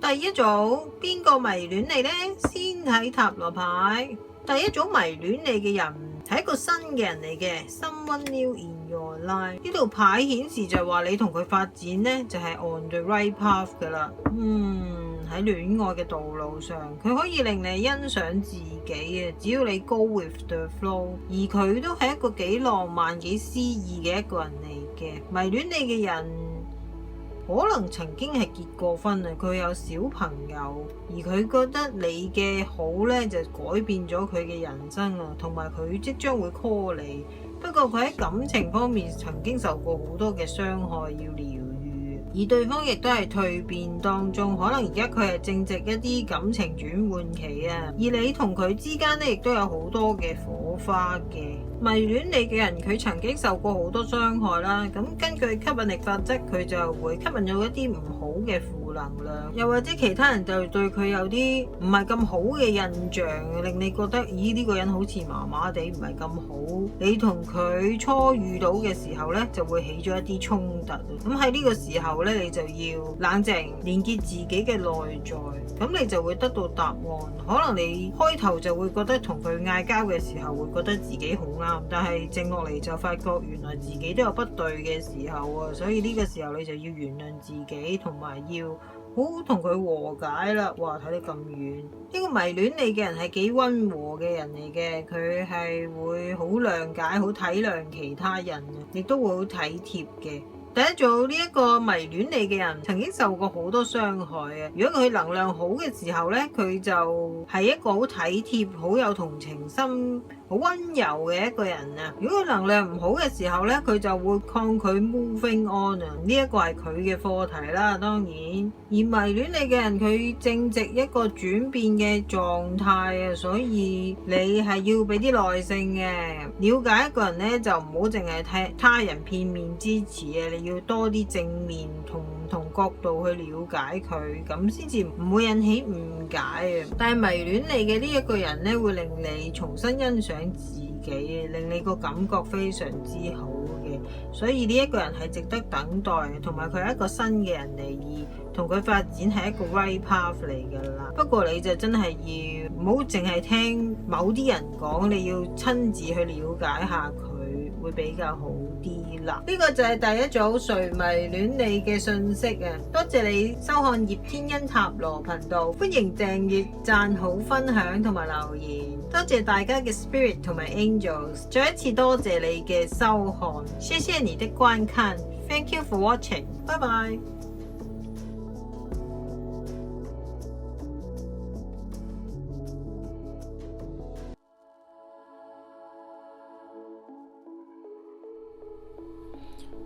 第一組邊個迷戀你呢？先睇塔羅牌。第一組迷戀你嘅人係一個新嘅人嚟嘅 ，someone new in your life。呢度牌顯示就係話你同佢發展呢，就係 on the right path 噶啦。喺戀愛嘅道路上，佢可以令你欣賞自己嘅，只要你 go with the flow。而佢都係一個幾浪漫、幾詩意嘅一個人嚟嘅。迷戀你嘅人可能曾經係結過婚啊，佢有小朋友，而佢覺得你嘅好呢，就改變咗佢嘅人生啊，同埋佢即將會 call 你。不過佢喺感情方面曾經受過好多嘅傷害要療愈，而對方亦都係蛻變當中，可能而家佢係正值一啲感情轉換期啊，而你同佢之間呢，亦都有好多嘅火花嘅。迷戀你嘅人，佢曾經受過好多傷害啦，咁根據吸引力法則，佢就會吸引咗一啲唔好嘅負能量，又或者其他人就對佢有啲唔係咁好嘅印象，令你覺得咦，呢個人好似麻麻地，唔係咁好。你同佢初遇到嘅時候呢，就會起咗一啲衝突。咁喺呢個時候呢，你就要冷靜，連結自己嘅內在，咁你就會得到答案。可能你開頭就會覺得同佢嗌交嘅時候，會覺得自己好啱，但係靜落嚟就發覺原來自己都有不對嘅時候啊，所以呢個時候你就要原諒自己，同埋要好好同佢和解啦。哇，睇得咁遠，呢個迷戀你嘅人係幾溫和嘅人嚟嘅，佢係會好諒解、好體諒其他人嘅，亦都會好體貼嘅。第一組呢一個迷戀你嘅人曾經受過好多傷害啊！如果佢能量好嘅時候呢，佢就係一個好體貼、好有同情心、好溫柔嘅一個人啊！如果佢能量唔好嘅時候呢，佢就會抗拒 moving on 啊！呢一個係佢嘅課題啦，當然。而迷戀你嘅人，佢正值一個轉變嘅狀態啊，所以你係要俾啲耐性嘅。了解一個人呢，就唔好淨係睇他人片面之詞啊！你要多啲正面同唔同角度去了解佢，咁先至唔會引起誤解啊！但係迷戀你嘅呢一個人呢，會令你重新欣賞自己，令你個感覺非常之好嘅。所以呢一個人係值得等待，同埋佢係一個新嘅人嚟，而同佢發展係一個 right path 嚟噶啦。不過你就真係要唔好淨係聽某啲人講，你要親自去了解下佢，會比較好啲啦。呢個就係第一組誰迷戀你嘅信息啊！多謝你收看葉天恩塔羅頻道，歡迎訂閱、讚好、分享同埋留言。多謝大家嘅 spirit 同埋 angels， 再一次多謝你嘅收看，謝謝你的觀看 ，thank you for watching， 拜拜。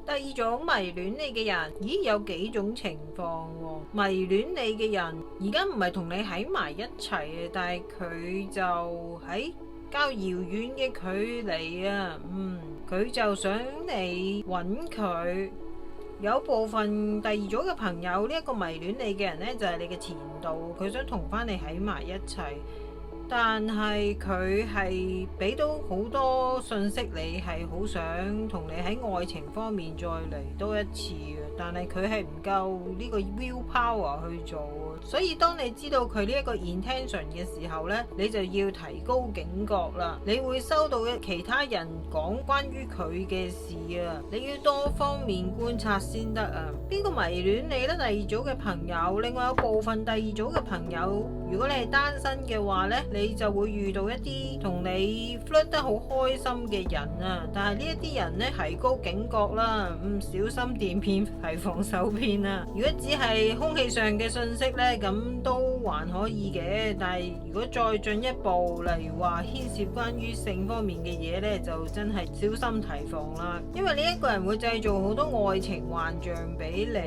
第二種迷戀你嘅人，咦，有幾種情況喎？迷戀你嘅人而家唔係同你喺埋一齊嘅，但係佢就喺較遙遠嘅距離啊，佢就想你揾佢。有部分第二組嘅朋友，呢一個迷戀你嘅人呢，就係你嘅前度，佢想同翻你喺埋一齊。但係佢係俾到好多信息，你係好想同你喺愛情方面再嚟多一次嘅，但係佢係唔夠呢個 will power 去做，所以當你知道佢呢一個 intention 嘅時候呢，你就要提高警覺啦。你會收到其他人講關於佢嘅事啊，你要多方面觀察先得啊。邊個迷戀你呢？第二組嘅朋友，另外有部分第二組嘅朋友，如果你係單身嘅話呢，你就會遇到一啲同你 flirt 得好開心嘅人啊，但係呢一啲人呢，提高警覺啦，小心電騙提防手騙啊。如果只係空氣上嘅信息呢，咁都還可以嘅，但係如果再進一步，例如話牽涉關於性方面嘅嘢呢，就真係小心提防啦。因為呢一個人會製造好多愛情幻象俾你，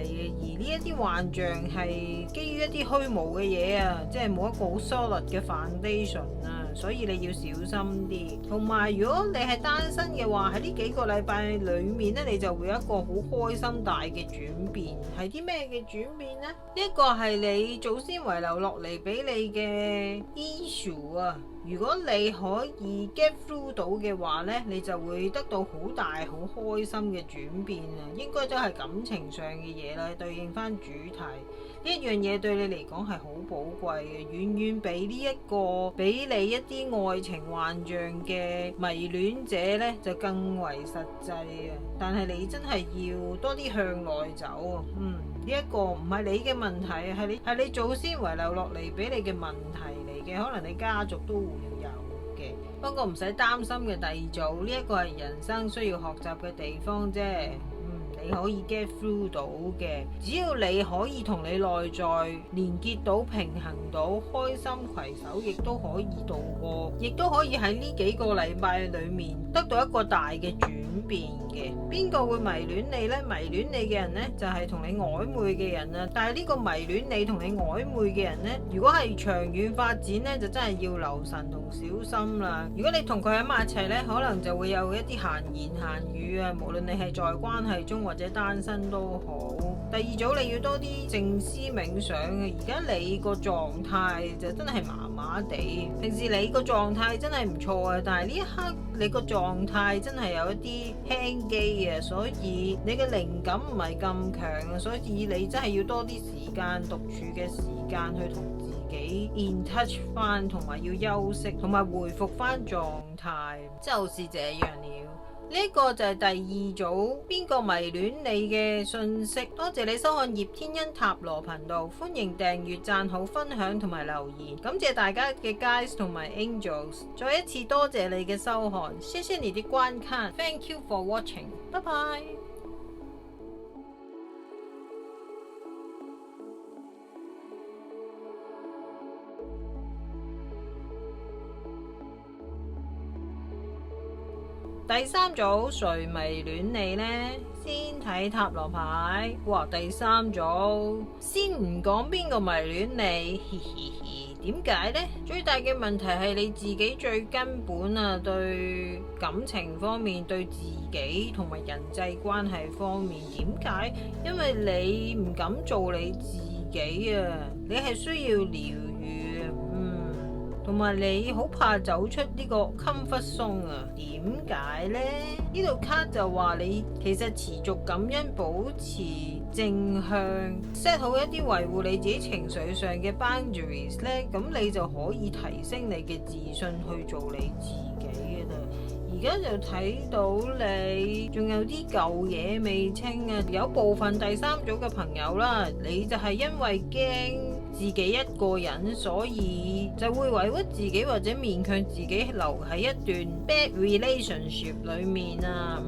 而呢一啲幻象係基於一啲虛無嘅嘢啊，即係冇一個好 solid 嘅 foundation 啊，所以你要小心啲。同埋如果你係單身嘅話，喺呢幾個禮拜裏面呢，你就會有一個好開心大嘅轉變。係啲咩嘅轉變呢？一個係你祖先遺留落嚟俾你嘅 issue 啊，如果你可以 get through 到嘅話呢，你就會得到好大好開心嘅轉變啊！應該都係感情上嘅嘢啦，對應翻主題呢一樣嘢對你嚟講係好寶貴嘅，遠遠比俾你一啲愛情幻象嘅迷戀者呢就更為實際啊！但係你真係要多啲向內走啊！呢一個唔係你嘅問題，係你祖先遺留落嚟俾你嘅問題嚟嘅，可能你家族都會有嘅。不過唔使擔心嘅，第二組呢一個係人生需要學習嘅地方啫。你可以 get through 到嘅，只要你可以同你內在連結到、平衡到、開心攜手，亦都可以度過，亦都可以喺呢幾個禮拜裏面得到一個大嘅轉變嘅。邊個會迷戀你呢？迷戀你嘅人呢，就係同你曖昧嘅人啊！但係呢個迷戀你同你曖昧嘅人呢，如果係長遠發展呢，就真係要留神同小心啦。如果你同佢喺埋一齊呢，可能就會有一啲閒言閒語啊，無論你係在關係中或者單身都好。第二組你要多啲靜思冥想嘅。而家你個狀態就真係麻麻地，平時你個狀態真係唔錯啊，但係呢一刻你個狀態真係有一啲輕機啊，所以你嘅靈感唔係咁強啊，所以你真係要多啲時間獨處嘅時間去同自己 in touch 翻，同埋要休息，同埋回復翻狀態，就是這樣了。呢一個就係第二組邊個迷戀你嘅信息。多謝你收看葉天恩塔羅頻道，歡迎訂閱、讚好、分享同埋留言。感謝大家嘅 guides 同埋 angels， 再一次多謝你嘅收看，謝謝你的觀看 ，Thank you for watching， 拜拜。第三組誰迷戀你呢？先睇塔羅牌。哇！第三組先唔講邊個迷戀你，嘻嘻嘻。點解呢？最大嘅問題係你自己最根本啊，對感情方面，對自己同埋人際關係方面。點解？因為你唔敢做你自己啊，你係需要療愈啊。同埋你好怕走出呢個 comfort zone 啊？點解呢？呢度卡就話你其實持續感恩，保持正向 set 好一啲維護你自己情緒上嘅 boundaries 呢，咁你就可以提升你嘅自信去做你自己嘅啦。而家就睇到你仲有啲舊嘢未清啊，有部分第三組嘅朋友啦，你就係因為驚自己一個人，所以就會委屈自己或者勉強自己留喺一段 bad relationship 裏面啊，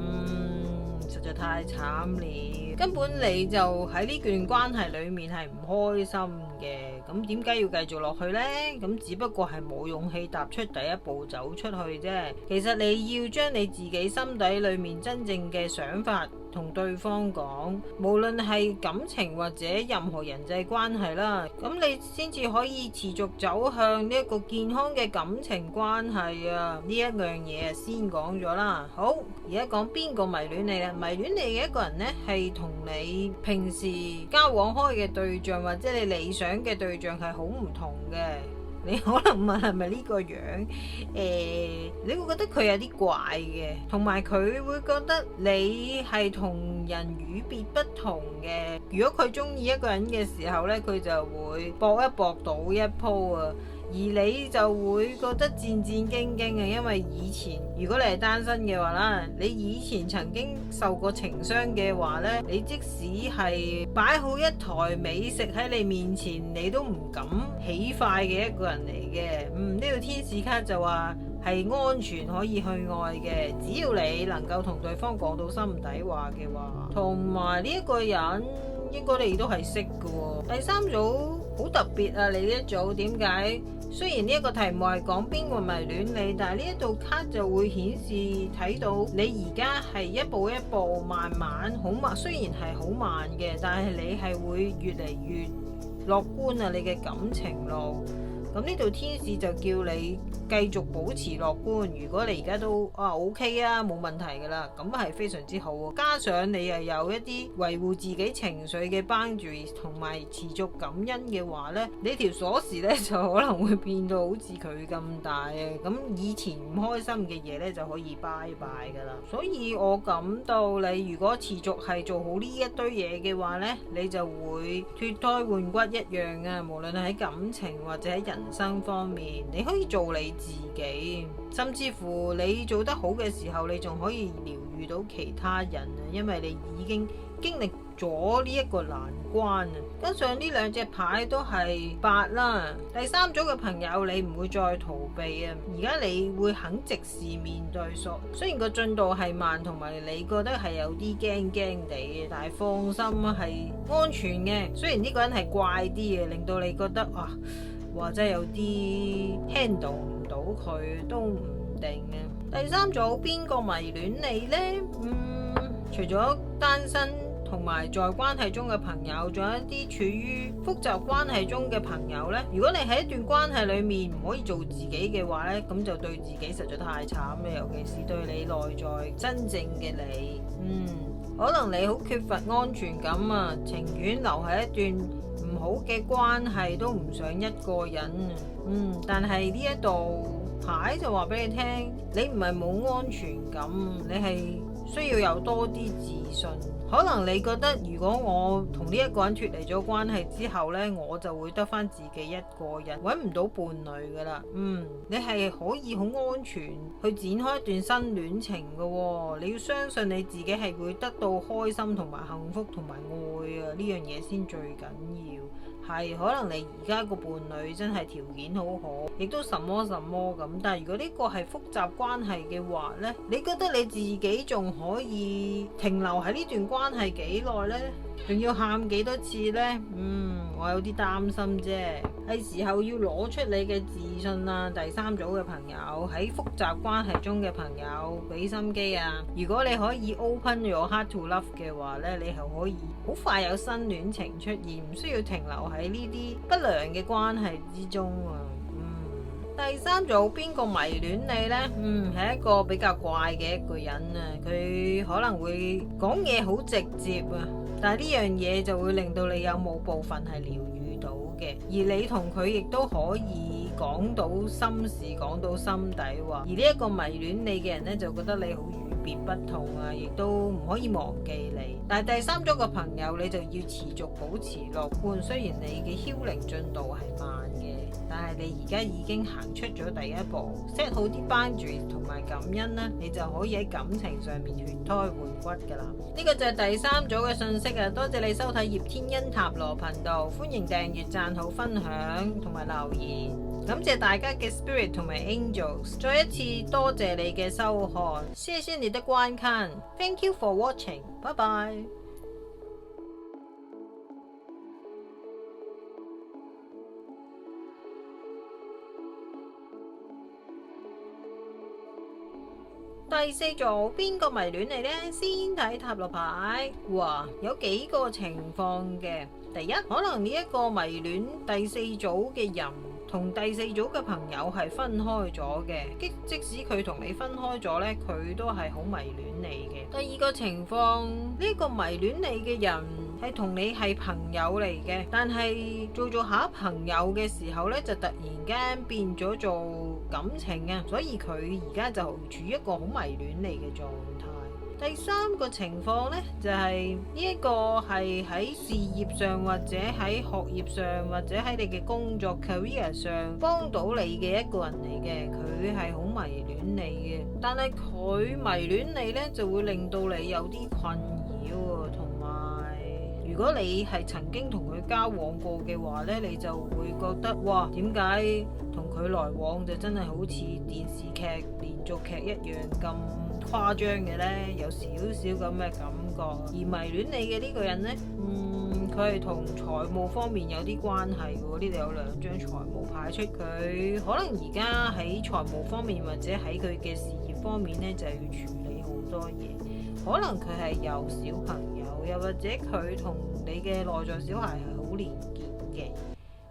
實在太慘了，根本你就喺呢段關係裏面係唔開心嘅。咁點解要繼續落去呢？咁只不過係冇勇氣踏出第一步走出去啫。其實你要將你自己心底裏面真正嘅想法同對方講，無論係感情或者任何人際關係啦，咁你先至可以持續走向呢一個健康嘅感情關係啊！呢一樣嘢先講咗啦。好，而家講邊個迷戀你啦？迷戀你嘅一個人呢，係同你平時交往開嘅對象或者你理想嘅對象係好唔同嘅。你可能問係咪呢個樣？你會覺得佢有啲怪嘅，同埋佢會覺得你係同人與別不同嘅。如果佢中意一個人嘅時候呢，佢就會搏一搏賭一鋪啊。而你就會覺得戰戰兢兢啊，因為以前如果你係單身嘅話啦，你以前曾經受過情傷嘅話呢，你即使係擺好一台美食喺你面前，你都唔敢起筷嘅一個人嚟嘅。呢個天使卡就話係安全可以去愛嘅，只要你能夠同對方講到心底話嘅話，同埋呢一個人應該你都係識嘅。第三組好特別啊，你呢一組點解？雖然呢一個題目係講邊個迷戀你，但係呢一度卡就會顯示睇到你而家係一步一步慢慢好慢，雖然係好慢嘅，但係你係會越嚟越樂觀啊！你嘅感情路，咁呢度天使就叫你繼續保持樂觀。如果你而家都OK 啊，冇問題噶啦，咁係非常之好。加上你又有一啲維護自己情緒嘅 boundary 同埋持續感恩嘅話呢，你條鎖匙呢就可能會變到好似佢咁大嘅。咁以前唔開心嘅嘢呢就可以拜拜噶啦。所以我感到你如果持續係做好呢一堆嘢嘅話呢，你就會脫胎換骨一樣啊！無論喺感情或者喺人生方面，你可以做你自己，甚至乎你做得好嘅時候，你仲可以療癒到其他人啊！因為你已經經歷咗呢一個難關啊！加上呢兩隻牌都係8啦，第三組嘅朋友你唔會再逃避啊！而家你會肯直視面對，雖然個進度係慢，同埋你覺得係有啲驚驚地嘅，但係放心啊，係安全嘅。雖然呢個人係怪啲嘅，令到你覺得或者有啲 handle 唔到佢都唔定嘅。第三組邊個迷戀你呢？除咗單身同埋在關係中嘅朋友，仲有一啲處於複雜關係中嘅朋友呢。如果你喺一段關係裏面唔可以做自己嘅話呢，咁就對自己實在太慘啦，尤其是對你內在真正嘅你。可能你好缺乏安全感啊，情願留喺一段唔好嘅關係都唔想一個人。但係呢一度牌就話俾你聽，你唔係冇安全感，你係需要有多啲自信。可能你覺得如果我同呢一個人脫離咗關係之後呢，我就會得返自己一個人，揾唔到伴侶噶啦。你係可以好安全去展開一段新戀情噶喎。你要相信你自己係會得到開心同埋幸福同埋愛啊，呢樣嘢先最緊要。係可能你而家個伴侶真係條件好好，亦都什麼什麼咁，但係如果呢個係複雜關係嘅話呢，你覺得你自己仲可以停留喺呢段關係幾耐呢？仲要喊幾多次呢？我有啲擔心啫。係時候要攞出你嘅自信啦。第三組嘅朋友，喺複雜關係中嘅朋友，俾心機啊！如果你可以 open your heart to love 嘅話呢，你係可以好快有新戀情出現，唔需要停留喺呢啲不良嘅關係之中啊。第三組邊個迷戀你呢？係一個比較怪嘅一個人啊，佢可能會講嘢好直接啊，但係呢樣嘢就會令到你有冇部分係療癒到嘅，而你同佢亦都可以講到心事，講到心底話。而呢一個迷戀你嘅人呢，就覺得你好與別不同啊，亦都唔可以忘記你。但係第三組嘅朋友，你就要持續保持樂觀，雖然你嘅 healing 進度係慢嘅，但係你而家已經行出咗第一步 ，set 好啲 boundaries 同埋感恩啦，你就可以喺感情上面脫胎換骨噶啦。呢個就係第三組嘅信息啊！多謝你收睇葉天恩塔羅頻道，歡迎訂閱、讚好、分享同埋留言。感謝大家嘅 spirit 同埋 angels， 再一次多謝你嘅收看，謝謝你的觀看 ，Thank you for watching， 拜拜。第四組邊個迷戀你呢？先睇塔羅牌，哇，有幾個情況嘅。第一，可能呢一個迷戀第四組嘅人同第四組嘅朋友係分開咗嘅，即使佢同你分開咗呢，佢都係好迷戀你嘅。第二個情況，呢個迷戀你嘅人係同你係朋友嚟嘅，但係做下朋友嘅時候呢，就突然間變咗做感情啊，所以佢而家就處於一個好迷戀你嘅狀態。第三個情況呢，就係呢一個係喺事業上或者喺學業上或者喺你嘅工作 career 上幫到你嘅一個人嚟嘅，佢係好迷戀你嘅，但係佢迷戀你呢，就會令到你有啲困擾啊，同埋如果你係曾經同佢交往過嘅話呢，你就會覺得哇，點解同佢來往就真係好似電視劇連續劇一樣咁誇張嘅呢？有少少咁嘅感覺。而迷戀你嘅呢個人呢，佢係同財務方面有啲關係嘅。呢度有兩張財務牌出，佢可能而家喺財務方面或者喺佢嘅事業方面呢，就要處理好多嘢。可能佢係有小朋友，又或者佢同你嘅內在小孩係好連結嘅。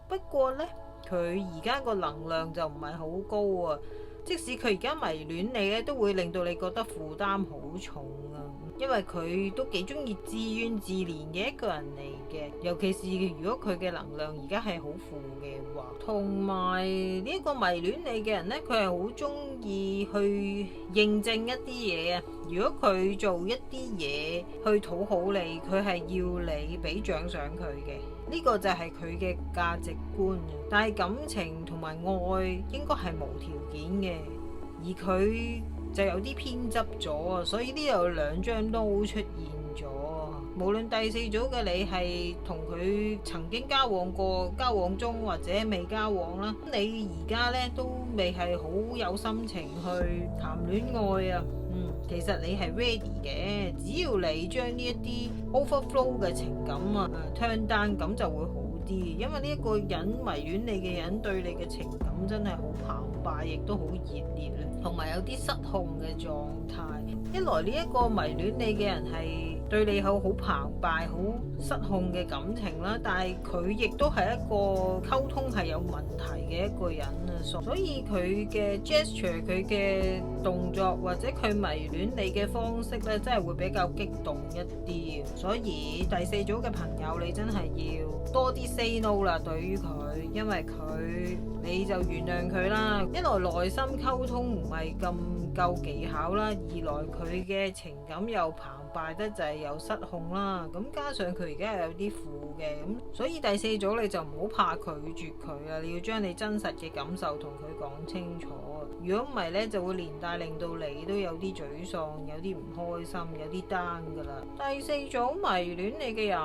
不過呢，佢而家個能量就唔係好高啊。即使佢而家迷戀你咧，都會令到你覺得負擔好重啊。因為佢都幾中意自怨自憐嘅一個人嚟嘅，尤其是如果佢嘅能量而家係好負嘅話，同埋呢一個迷戀你嘅人呢，佢係好中意去認證一啲嘢啊。如果佢做一啲嘢去討好你，佢係要你俾獎賞佢嘅，呢個就係佢嘅價值觀。但係感情同埋愛應該係無條件嘅，而佢就有啲偏執咗啊，所以呢度兩張都出現咗。無論第四組嘅你係同佢曾經交往過、交往中或者未交往啦，你而家呢都未係好有心情去談戀愛啊。其實你係 ready 嘅，只要你將呢一啲 overflow 嘅情感turn down，咁就會好啲。因為呢一個人迷戀你嘅人對你嘅情感真係好澎湃，亦都好熱烈，同埋有啲失控嘅狀態。一來呢一個迷戀你嘅人係對你好澎湃、好失控嘅感情啦，但係佢亦都係一個溝通係有問題嘅一個人啊，所以佢嘅 gesture、佢嘅動作或者佢迷戀你嘅方式咧，真係會比較激動一啲。所以第四組嘅朋友，你真係要多啲 say no 啦，對於佢，因為佢你就原諒佢啦。一來內心溝通唔係咁夠技巧啦，二來佢嘅情感又澎湃得就係有失控啦，咁加上佢而家又有啲負嘅，咁所以第四組你就唔好怕拒絕佢啦，你要將你真實嘅感受同佢講清楚。如果唔係呢，就會連帶令到你都有啲沮喪，有啲唔開心，有啲 down 噶啦。第四組迷戀你嘅人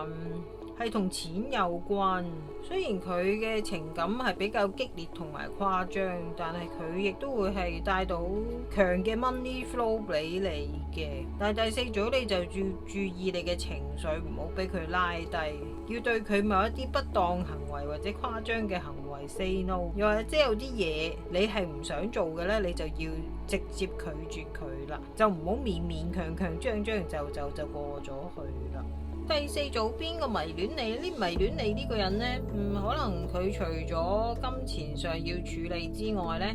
係同錢有關，雖然佢嘅情感係比較激烈同埋誇張，但係佢亦都會係帶到強嘅 money flow 俾你嘅。但係第四組你就要注意你嘅情緒，唔好俾佢拉低，要對佢某一啲不當行為或者誇張嘅行為 say no， 又或者有啲嘢你係唔想做嘅呢，你就要直接拒絕佢啦，就唔好勉勉強強將就過咗去啦。第四組邊個迷戀你？呢迷戀你呢個人呢，可能佢除咗金錢上要處理之外呢，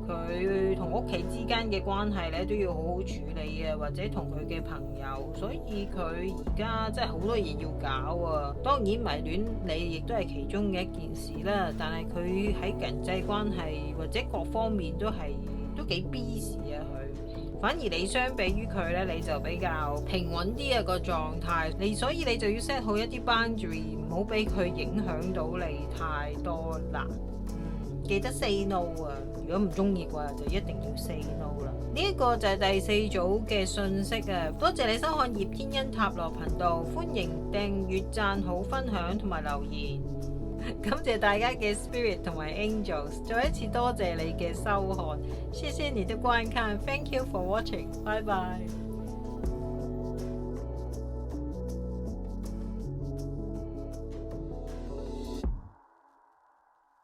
佢同屋企之間嘅關係呢都要好好處理啊，或者同佢嘅朋友，所以佢而家真係好多嘢要搞啊。當然迷戀你亦都係其中嘅一件事啦，但係佢喺人際關係或者各方面都幾 busy 啊佢。反而你相比於佢呢，你就比較平穩啲個狀態，所以你就要 set 好一啲 boundary，唔好俾佢影響到你太多啦。記得 say no 啊！如果唔中意嘅話，就一定要 say no 啦。呢一個就係第四組嘅信息啊！多謝你收看葉天恩塔羅頻道，歡迎訂閱、讚好、分享同埋留言。感謝大家嘅 Spirit 同埋 Angels， 再一次多謝你嘅收看，謝謝你的觀看 ，Thank you for watching，拜拜。